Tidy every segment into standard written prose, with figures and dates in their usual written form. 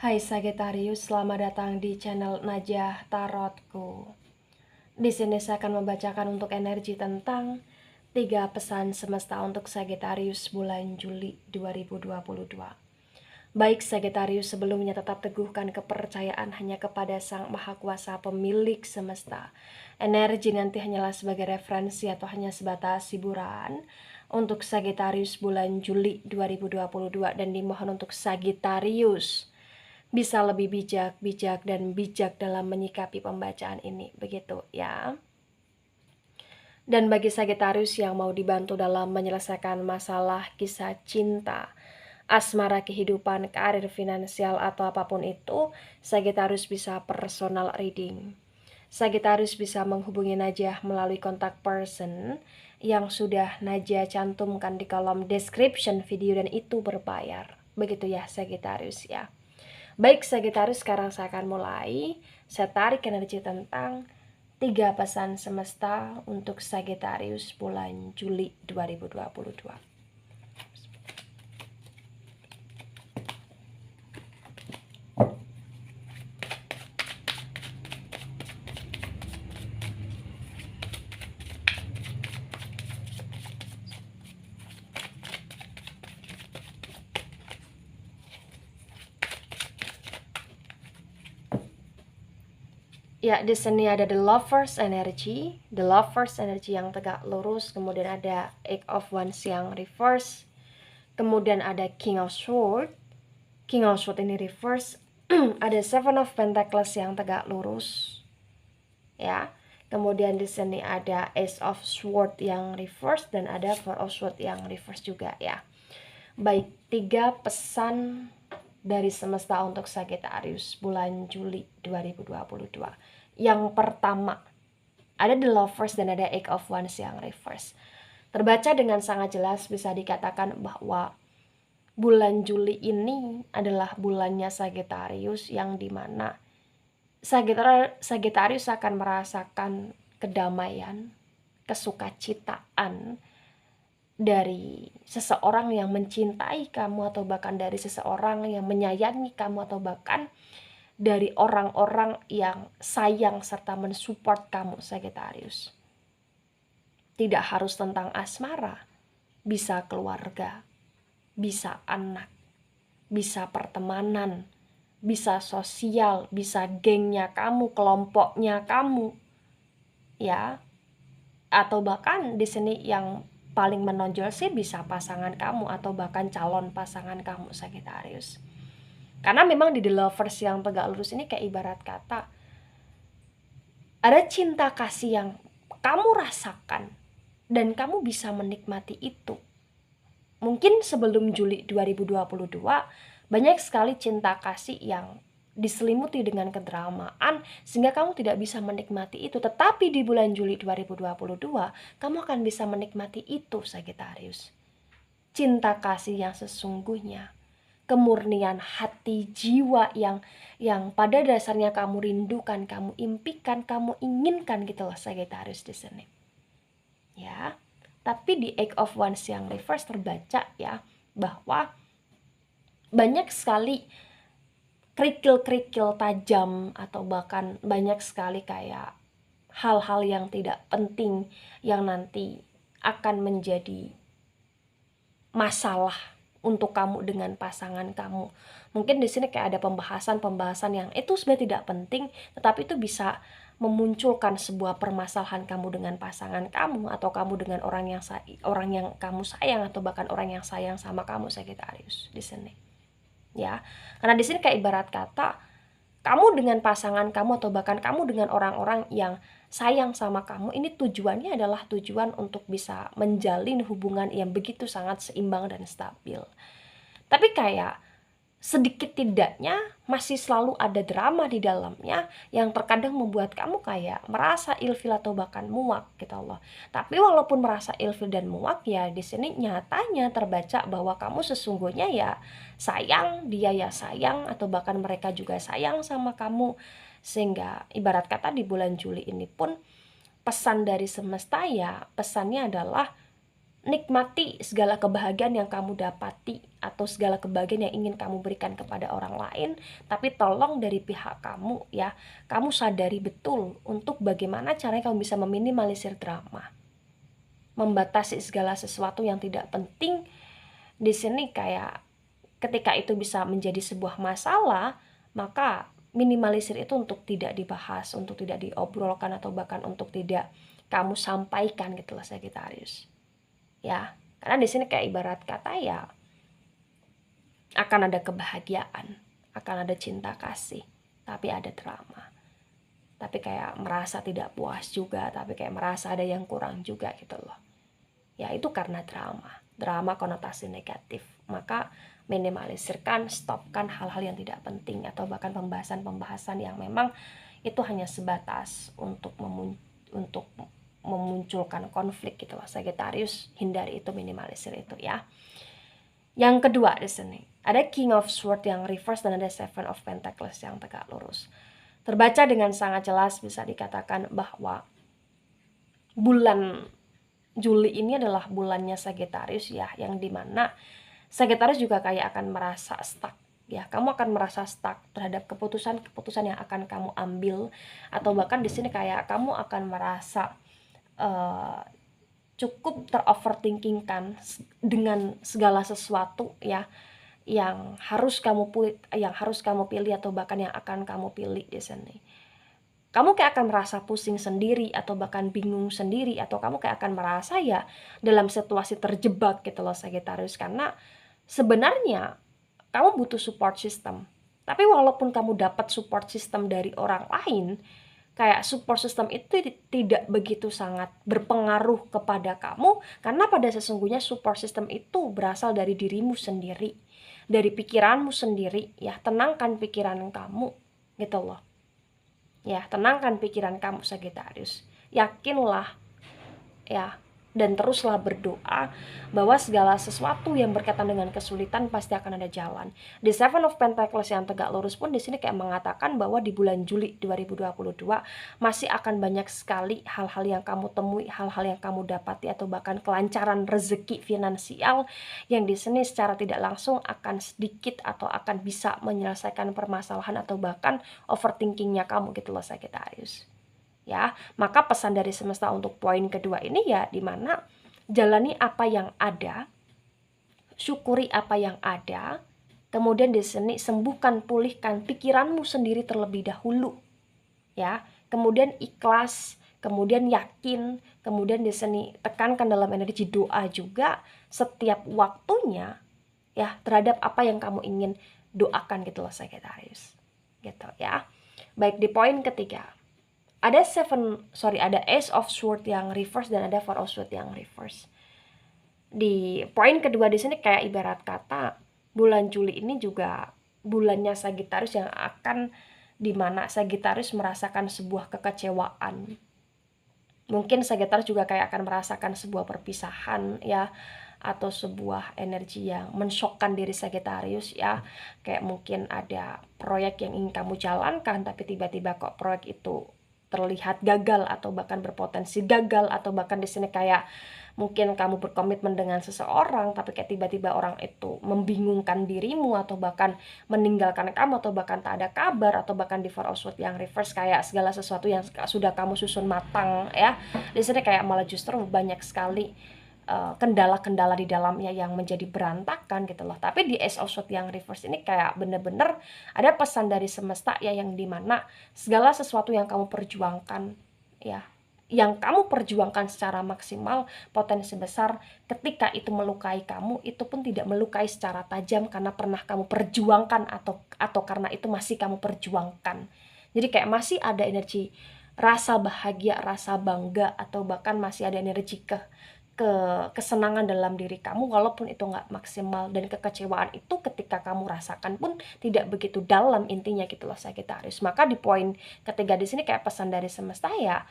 Hai Sagittarius, selamat datang di channel Najah Tarotku. Di sini saya akan membacakan untuk energi tentang 3 pesan semesta untuk Sagittarius bulan Juli 2022. Baik Sagittarius, sebelumnya tetap teguhkan kepercayaan hanya kepada Sang Maha Kuasa pemilik semesta. Energi nanti hanyalah sebagai referensi atau hanya sebatas hiburan untuk Sagittarius bulan Juli 2022, dan dimohon untuk Sagittarius bisa lebih bijak dan bijak dalam menyikapi pembacaan ini, begitu ya. Dan bagi Sagittarius yang mau dibantu dalam menyelesaikan masalah kisah cinta, asmara, kehidupan, karir, finansial, atau apapun itu, Sagittarius bisa personal reading. Sagittarius bisa menghubungi Najah melalui kontak person yang sudah Najah cantumkan di kolom description video, dan itu berbayar. Begitu ya Sagittarius ya. Baik Sagittarius, sekarang saya akan mulai. Saya tarik energi tentang 3 pesan semesta untuk Sagittarius bulan Juli 2022. Ya, di sini ada the lovers energy, yang tegak lurus, kemudian ada eight of wands yang reverse, kemudian ada king of sword ini reverse, ada seven of pentacles yang tegak lurus, ya. Kemudian di sini ada ace of sword yang reverse dan ada four of sword yang reverse juga ya. Baik, 3 pesan dari semesta untuk Sagittarius bulan Juli 2022. Yang pertama, ada the lovers dan ada eight of wands yang reverse. Terbaca dengan sangat jelas, bisa dikatakan bahwa bulan Juli ini adalah bulannya Sagittarius, yang dimana Sagittarius akan merasakan kedamaian, kesukacitaan dari seseorang yang mencintai kamu, atau bahkan dari seseorang yang menyayangi kamu, atau bahkan dari orang-orang yang sayang serta mensupport kamu Sagittarius. Tidak harus tentang asmara, bisa keluarga, bisa anak, bisa pertemanan, bisa sosial, bisa gengnya kamu, kelompoknya kamu, ya. Atau bahkan di sini yang paling menonjol sih bisa pasangan kamu atau bahkan calon pasangan kamu Sagittarius. Karena memang di the lovers yang tegak lurus ini kayak ibarat kata ada cinta kasih yang kamu rasakan dan kamu bisa menikmati itu. Mungkin sebelum Juli 2022 banyak sekali cinta kasih yang diselimuti dengan kedramaan sehingga kamu tidak bisa menikmati itu. Tetapi di bulan Juli 2022 kamu akan bisa menikmati itu Sagittarius. Cinta kasih yang sesungguhnya, kemurnian hati jiwa yang pada dasarnya kamu rindukan, kamu impikan, kamu inginkan gitu loh Sagittarius di sini. Ya. Tapi di eight of wands yang reverse terbaca ya bahwa banyak sekali kerikil-kerikil tajam, atau bahkan banyak sekali kayak hal-hal yang tidak penting yang nanti akan menjadi masalah untuk kamu dengan pasangan kamu. Mungkin di sini kayak ada pembahasan yang itu sebenarnya tidak penting, tetapi itu bisa memunculkan sebuah permasalahan kamu dengan pasangan kamu, atau kamu dengan orang yang kamu sayang, atau bahkan orang yang sayang sama kamu Sagittarius di sini. Ya, karena di sini kayak ibarat kata kamu dengan pasangan kamu, atau bahkan kamu dengan orang-orang yang sayang sama kamu, ini tujuannya adalah tujuan untuk bisa menjalin hubungan yang begitu sangat seimbang dan stabil. Tapi kayak sedikit tidaknya masih selalu ada drama di dalamnya yang terkadang membuat kamu kayak merasa ilfil atau bahkan muak gitu loh. Tapi walaupun merasa ilfil dan muak, ya di sini nyatanya terbaca bahwa kamu sesungguhnya ya sayang, dia ya sayang, atau bahkan mereka juga sayang sama kamu. Sehingga ibarat kata di bulan Juli ini pun pesan dari semesta ya, pesannya adalah nikmati segala kebahagiaan yang kamu dapati atau segala kebahagiaan yang ingin kamu berikan kepada orang lain, tapi tolong dari pihak kamu ya, kamu sadari betul untuk bagaimana caranya kamu bisa meminimalisir drama, membatasi segala sesuatu yang tidak penting. Di sini kayak ketika itu bisa menjadi sebuah masalah, maka minimalisir itu untuk tidak dibahas, untuk tidak diobrolkan, atau bahkan untuk tidak kamu sampaikan gitu loh Sagittarius. Ya, karena di sini kayak ibarat kata ya akan ada kebahagiaan, akan ada cinta kasih, tapi ada drama. Tapi kayak merasa tidak puas juga, tapi kayak merasa ada yang kurang juga gitu loh. Ya itu karena drama konotasi negatif. Maka minimalisirkan, stopkan hal-hal yang tidak penting, atau bahkan pembahasan-pembahasan yang memang itu hanya sebatas untuk memunculkan konflik gitu loh Sagittarius. Hindari itu, minimalisir itu ya. Yang kedua di sini ada King of Swords yang reverse dan ada Seven of Pentacles yang tegak lurus. Terbaca dengan sangat jelas, bisa dikatakan bahwa bulan Juli ini adalah bulannya Sagittarius ya, yang dimana Sagittarius juga kayak akan merasa stuck ya. Kamu akan merasa stuck terhadap keputusan-keputusan yang akan kamu ambil, atau bahkan di sini kayak kamu akan merasa cukup teroverthinkingkan dengan segala sesuatu ya, yang harus kamu pilih atau bahkan yang akan kamu pilih di sini. Kamu kayak akan merasa pusing sendiri, atau bahkan bingung sendiri, atau kamu kayak akan merasa ya dalam situasi terjebak gitu loh Sagittarius. Karena sebenarnya kamu butuh support system, tapi walaupun kamu dapat support system dari orang lain, kayak support system itu tidak begitu sangat berpengaruh kepada kamu, karena pada sesungguhnya support system itu berasal dari dirimu sendiri, dari pikiranmu sendiri ya. Tenangkan pikiran kamu gitu loh ya, tenangkan pikiran kamu Sagittarius. Yakinlah ya, dan teruslah berdoa bahwa segala sesuatu yang berkaitan dengan kesulitan pasti akan ada jalan. Di Seven of Pentacles yang tegak lurus pun di sini kayak mengatakan bahwa di bulan Juli 2022 masih akan banyak sekali hal-hal yang kamu temui, hal-hal yang kamu dapati, atau bahkan kelancaran rezeki finansial yang di sini secara tidak langsung akan sedikit atau akan bisa menyelesaikan permasalahan atau bahkan overthinkingnya kamu gitu loh Sagittarius. Ya, maka pesan dari semesta untuk poin kedua ini ya, dimana jalani apa yang ada, syukuri apa yang ada, kemudian di sini sembuhkan, pulihkan pikiranmu sendiri terlebih dahulu ya, kemudian ikhlas, kemudian yakin, kemudian di sini tekankan dalam energi doa juga setiap waktunya ya terhadap apa yang kamu ingin doakan gitu loh Sagittarius gitu ya. Baik, di poin ketiga ada Ace of Swords yang reverse dan ada Four of Swords yang reverse. Di poin kedua di sini kayak ibarat kata bulan Juli ini juga bulannya Sagittarius yang akan dimana Sagittarius merasakan sebuah kekecewaan. Mungkin Sagittarius juga kayak akan merasakan sebuah perpisahan ya, atau sebuah energi yang mensyokkan diri Sagittarius ya. Kayak mungkin ada proyek yang ingin kamu jalankan, tapi tiba-tiba kok proyek itu terlihat gagal atau bahkan berpotensi gagal, atau bahkan di sini kayak mungkin kamu berkomitmen dengan seseorang tapi kayak tiba-tiba orang itu membingungkan dirimu, atau bahkan meninggalkan kamu, atau bahkan tak ada kabar, atau bahkan di Four of Swords yang reverse kayak segala sesuatu yang sudah kamu susun matang ya, di sini kayak malah justru banyak sekali kendala-kendala di dalamnya yang menjadi berantakan gitu loh. Tapi di Ace of Swords yang reverse ini kayak bener-bener ada pesan dari semesta ya, yang dimana segala sesuatu yang kamu perjuangkan ya, yang kamu perjuangkan secara maksimal, potensi besar ketika itu melukai kamu, itu pun tidak melukai secara tajam karena pernah kamu perjuangkan, atau karena itu masih kamu perjuangkan. Jadi kayak masih ada energi rasa bahagia, rasa bangga, atau bahkan masih ada energi kesenangan dalam diri kamu walaupun itu nggak maksimal, dan kekecewaan itu ketika kamu rasakan pun tidak begitu dalam intinya gitu loh Sagittarius. Maka di poin ketiga di sini kayak pesan dari semesta ya,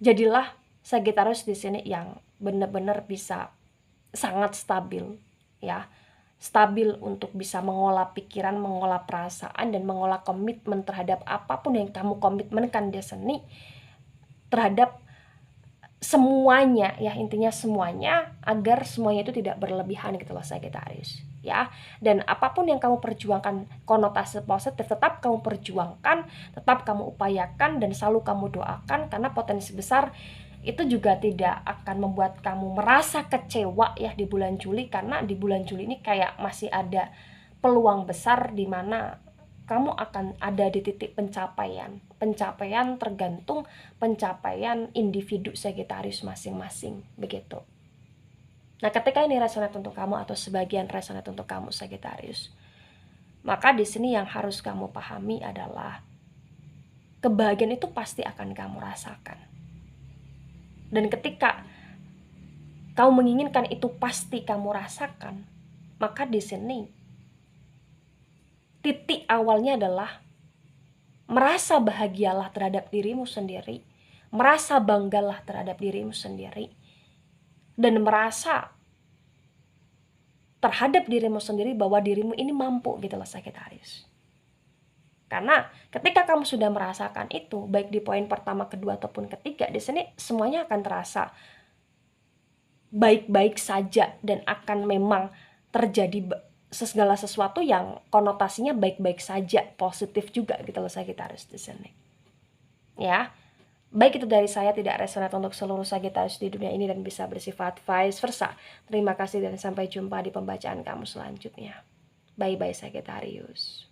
jadilah Sagittarius di sini yang benar-benar bisa sangat stabil ya, stabil untuk bisa mengolah pikiran, mengolah perasaan, dan mengolah komitmen terhadap apapun yang kamu komitmenkan di sini terhadap semuanya ya, intinya semuanya, agar semuanya itu tidak berlebihan gitu loh Sagittarius ya. Dan apapun yang kamu perjuangkan konotasi positif tetap kamu perjuangkan, tetap kamu upayakan, dan selalu kamu doakan, karena potensi besar itu juga tidak akan membuat kamu merasa kecewa ya di bulan Juli, karena di bulan Juli ini kayak masih ada peluang besar di mana kamu akan ada di titik pencapaian. Pencapaian tergantung pencapaian individu Sagittarius masing-masing, begitu. Nah, ketika ini resonate untuk kamu atau sebagian resonate untuk kamu Sagittarius, maka di sini yang harus kamu pahami adalah kebahagiaan itu pasti akan kamu rasakan. Dan ketika kamu menginginkan itu pasti kamu rasakan, maka di sini titik awalnya adalah merasa bahagialah terhadap dirimu sendiri, merasa banggalah terhadap dirimu sendiri, dan merasa terhadap dirimu sendiri bahwa dirimu ini mampu gitu loh Sagittarius. Karena ketika kamu sudah merasakan itu, baik di poin pertama, kedua, ataupun ketiga, di sini semuanya akan terasa baik-baik saja, dan akan memang terjadi segala sesuatu yang konotasinya baik-baik saja, positif juga gitu loh Sagittarius di sini. Ya, baik itu dari saya, tidak resonate untuk seluruh Sagittarius di dunia ini dan bisa bersifat vice versa. Terima kasih dan sampai jumpa di pembacaan kamu selanjutnya. Bye-bye Sagittarius.